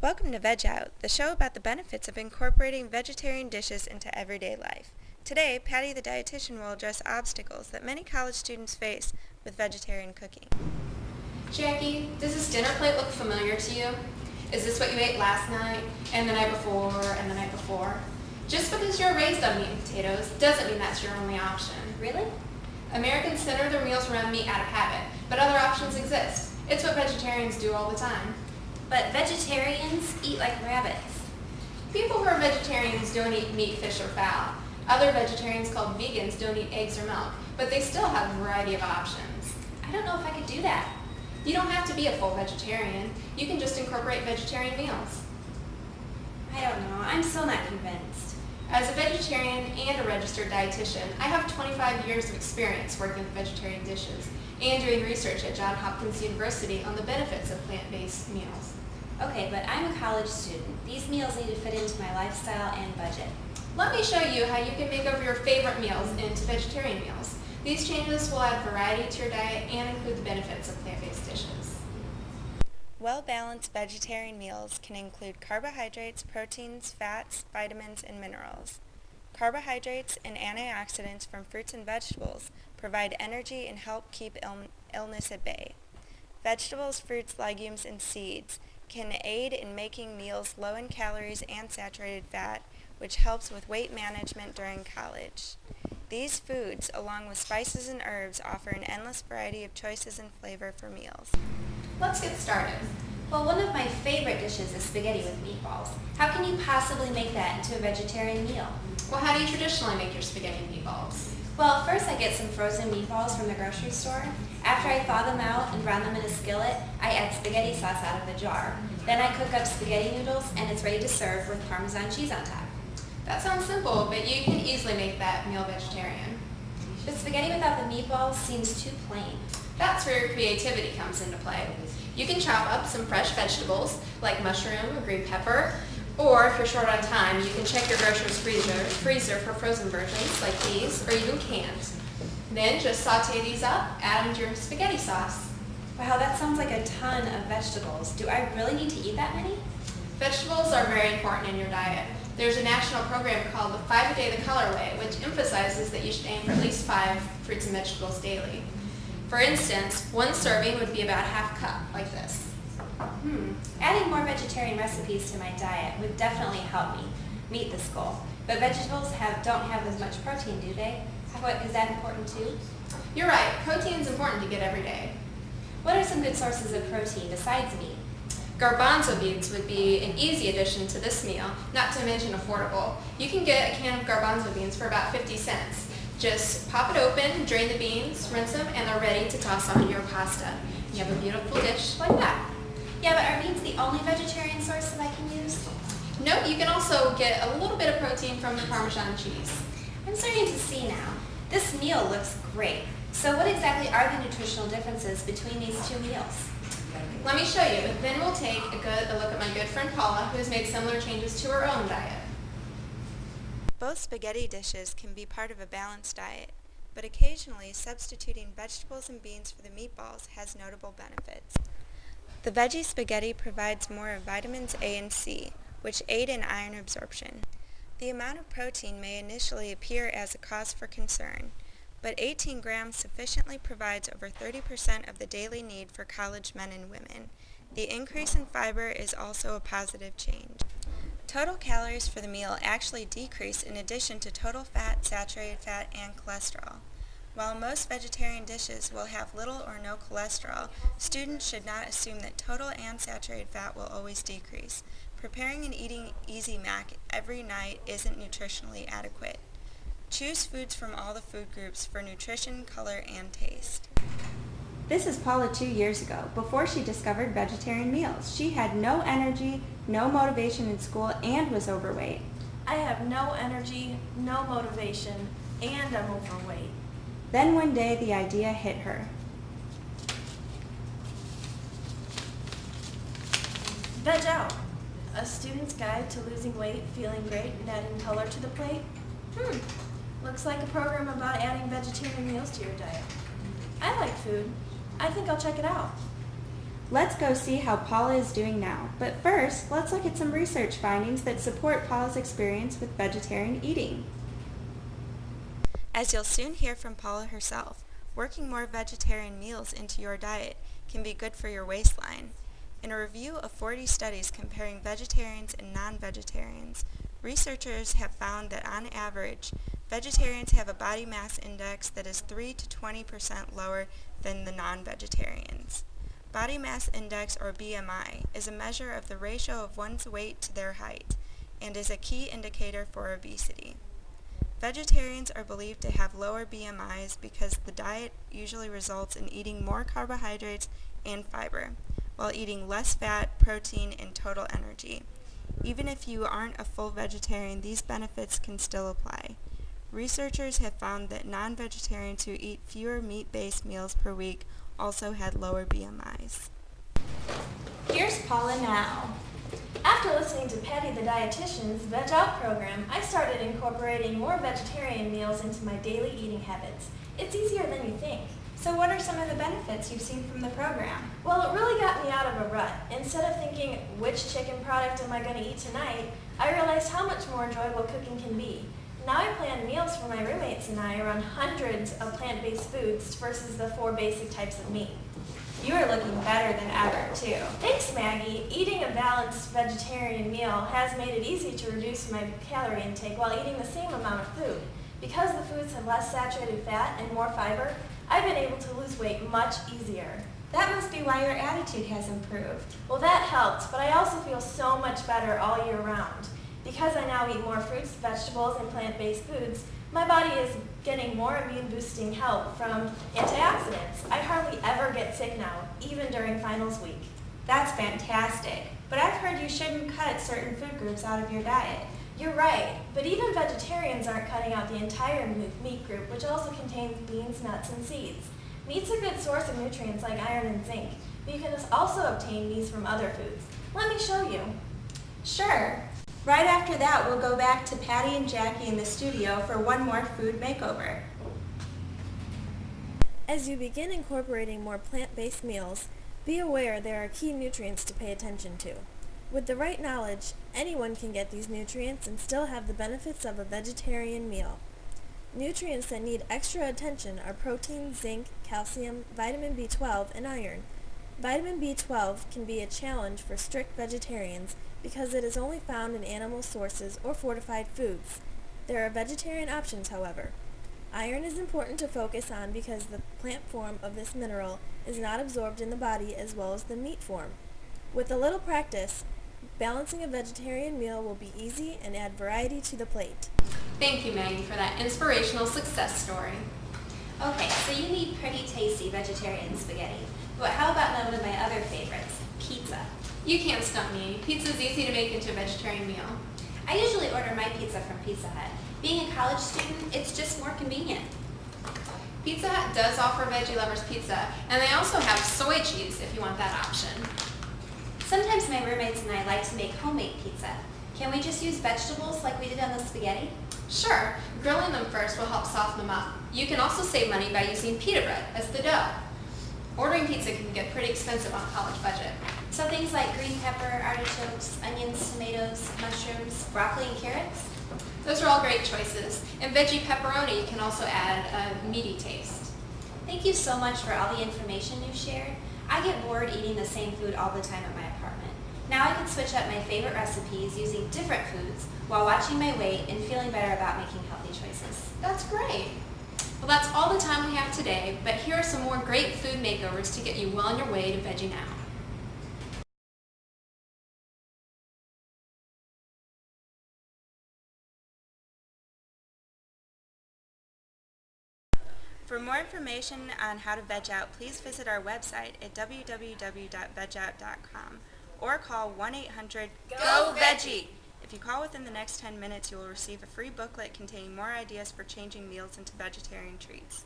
Welcome to Veg Out, the show about the benefits of incorporating vegetarian dishes into everyday life. Today, Patty the dietitian will address obstacles that many college students face with vegetarian cooking. Jackie, does this dinner plate look familiar to you? Is this what you ate last night, and the night before, and the night before? Just because you're raised on meat and potatoes doesn't mean that's your only option. Really? Americans center their meals around meat out of habit, but other options exist. It's what vegetarians do all the time. But vegetarians eat like rabbits. People who are vegetarians don't eat meat, fish, or fowl. Other vegetarians called vegans don't eat eggs or milk, but they still have a variety of options. I don't know if I could do that. You don't have to be a full vegetarian. You can just incorporate vegetarian meals. I don't know. I'm still not convinced. As a vegetarian and a registered dietitian, I have 25 years of experience working with vegetarian dishes and doing research at Johns Hopkins University on the benefits of plant-based meals. Okay, but I'm a college student. These meals need to fit into my lifestyle and budget. Let me show you how you can make over your favorite meals into vegetarian meals. These changes will add variety to your diet and include the benefits of plant-based dishes. Well-balanced vegetarian meals can include carbohydrates, proteins, fats, vitamins, and minerals. Carbohydrates and antioxidants from fruits and vegetables provide energy and help keep illness at bay. Vegetables, fruits, legumes, and seeds can aid in making meals low in calories and saturated fat, which helps with weight management during college. These foods, along with spices and herbs, offer an endless variety of choices and flavor for meals. Let's get started. Well, one of my favorite dishes is spaghetti with meatballs. How can you possibly make that into a vegetarian meal? Well, how do you traditionally make your spaghetti and meatballs? Well, first I get some frozen meatballs from the grocery store. After I thaw them out and brown them in a skillet, I add spaghetti sauce out of the jar. Then I cook up spaghetti noodles and it's ready to serve with Parmesan cheese on top. That sounds simple, but you can easily make that meal vegetarian. The spaghetti without the meatballs seems too plain. That's where your creativity comes into play. You can chop up some fresh vegetables like mushroom or green pepper, or if you're short on time, you can check your grocer's freezer for frozen versions like these, or even canned. Then just saute these up, add them to your spaghetti sauce. Wow, that sounds like a ton of vegetables. Do I really need to eat that many? Vegetables are very important in your diet. There's a national program called the 5 a Day the Colorway, which emphasizes that you should aim for at least 5 fruits and vegetables daily. For instance, one serving would be about half a cup, like this. Adding more vegetarian recipes to my diet would definitely help me meet this goal. But vegetables don't have as much protein, do they? Is that important too? You're right, protein is important to get every day. What are some good sources of protein besides meat? Garbanzo beans would be an easy addition to this meal, not to mention affordable. You can get a can of garbanzo beans for about 50 cents. Just pop it open, drain the beans, rinse them, and they're ready to toss onto your pasta. You have a beautiful dish like that. Yeah, but are beans the only vegetarian source that I can use? No, you can also get a little bit of protein from the Parmesan cheese. I'm starting to see now. This meal looks great. So what exactly are the nutritional differences between these two meals? Let me show you, but then we'll take a look at my good friend Paula, who's made similar changes to her own diet. Both spaghetti dishes can be part of a balanced diet, but occasionally substituting vegetables and beans for the meatballs has notable benefits. The veggie spaghetti provides more of vitamins A and C, which aid in iron absorption. The amount of protein may initially appear as a cause for concern, but 18 grams sufficiently provides over 30% of the daily need for college men and women. The increase in fiber is also a positive change. Total calories for the meal actually decrease in addition to total fat, saturated fat, and cholesterol. While most vegetarian dishes will have little or no cholesterol, students should not assume that total and saturated fat will always decrease. Preparing and eating Easy Mac every night isn't nutritionally adequate. Choose foods from all the food groups for nutrition, color, and taste. This is Paula 2 years ago, before she discovered vegetarian meals. She had no energy, no motivation in school, and was overweight. I have no energy, no motivation, and I'm overweight. Then one day the idea hit her. Veg Out, a student's guide to losing weight, feeling great, and adding color to the plate. Looks like a program about adding vegetarian meals to your diet. I like food. I think I'll check it out. Let's go see how Paula is doing now. But first, let's look at some research findings that support Paula's experience with vegetarian eating. As you'll soon hear from Paula herself, working more vegetarian meals into your diet can be good for your waistline. In a review of 40 studies comparing vegetarians and non-vegetarians, researchers have found that on average, vegetarians have a body mass index that is 3 to 20% lower than the non-vegetarians. Body mass index, or BMI, is a measure of the ratio of one's weight to their height and is a key indicator for obesity. Vegetarians are believed to have lower BMIs because the diet usually results in eating more carbohydrates and fiber, while eating less fat, protein, and total energy. Even if you aren't a full vegetarian, these benefits can still apply. Researchers have found that non-vegetarians who eat fewer meat-based meals per week also had lower BMIs. Here's Paula now. After listening to Patty the dietitian's Veg Out program, I started incorporating more vegetarian meals into my daily eating habits. It's easier than you think. So what are some of the benefits you've seen from the program? Well, it really got me out of a rut. Instead of thinking, which chicken product am I going to eat tonight, I realized how much more enjoyable cooking can be. Now I plan meals for my roommates and I around hundreds of plant-based foods versus the 4 basic types of meat. You are looking better than ever, too. Thanks, Maggie. Eating a balanced vegetarian meal has made it easy to reduce my calorie intake while eating the same amount of food. Because the foods have less saturated fat and more fiber, I've been able to lose weight much easier. That must be why your attitude has improved. Well, that helped, but I also feel so much better all year round. Because I now eat more fruits, vegetables, and plant-based foods, my body is getting more immune-boosting help from antioxidants. I hardly ever get sick now, even during finals week. That's fantastic. But I've heard you shouldn't cut certain food groups out of your diet. You're right, but even vegetarians aren't cutting out the entire meat group, which also contains beans, nuts, and seeds. Meat's a good source of nutrients like iron and zinc, but you can also obtain these from other foods. Let me show you. Sure. Right after that, we'll go back to Patty and Jackie in the studio for one more food makeover. As you begin incorporating more plant-based meals, be aware there are key nutrients to pay attention to. With the right knowledge, anyone can get these nutrients and still have the benefits of a vegetarian meal. Nutrients that need extra attention are protein, zinc, calcium, vitamin B12, and iron. Vitamin B12 can be a challenge for strict vegetarians because it is only found in animal sources or fortified foods. There are vegetarian options, however. Iron is important to focus on because the plant form of this mineral is not absorbed in the body as well as the meat form. With a little practice, balancing a vegetarian meal will be easy and add variety to the plate. Thank you, Maggie, for that inspirational success story. Okay, so you need pretty tasty vegetarian spaghetti. But how about one of my other favorites, pizza? You can't stump me. Pizza's easy to make into a vegetarian meal. I usually order my pizza from Pizza Hut. Being a college student, it's just more convenient. Pizza Hut does offer veggie lovers pizza, and they also have soy cheese if you want that option. Sometimes my roommates and I like to make homemade pizza. Can we just use vegetables like we did on the spaghetti? Sure, grilling them first will help soften them up. You can also save money by using pita bread as the dough. Ordering pizza can get pretty expensive on a college budget. So things like green pepper, artichokes, onions, tomatoes, mushrooms, broccoli, and carrots? Those are all great choices. And veggie pepperoni can also add a meaty taste. Thank you so much for all the information you shared. I get bored eating the same food all the time at my apartment. Now I can switch up my favorite recipes using different foods while watching my weight and feeling better about making healthy choices. That's great. Well, that's all the time we have today, but here are some more great food makeovers to get you well on your way to Veggie Now. For more information on how to veg out, please visit our website at www.vegout.com or call 1-800-GO-VEGGIE. If you call within the next 10 minutes, you will receive a free booklet containing more ideas for changing meals into vegetarian treats.